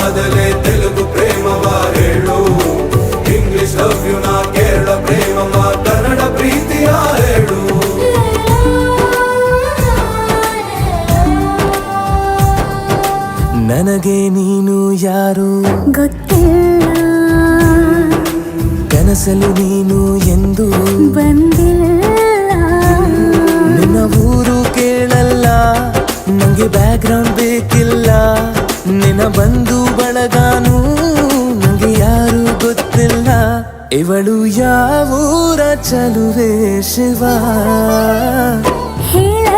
ಆದಲೆ ತೆಲುಗು ಪ್ರೇಮವ ಹೇಳು, English love you ನಾ ಕೇರಳ ಪ್ರೇಮವ ಕನ್ನಡ ಪ್ರೀತಿಯ ಹೇಳು. ನನಗೆ ನೀನು ಯಾರು ಗೊತ್ತಿಲ್ಲ, ಕನಸಲು ನೀನು ಎಂದು ಬಂದಿಲ್ಲ. ನಿನ್ನ ಊರು ಕೇಳಲ್ಲ, ನಂಗೆ ಬ್ಯಾಕ್ ಗ್ರೌಂಡ್ ಬೇಕಿಲ್ಲ. ನಿನ್ನ ಬಂಧು ಬಳಗಾನು ನಂಗೆ ಯಾರು ಗೊತ್ತಿಲ್ಲ. ಇವಳು ಯಾವೂರ ಚಲುವೆ ಶಿವ ಹೇಳ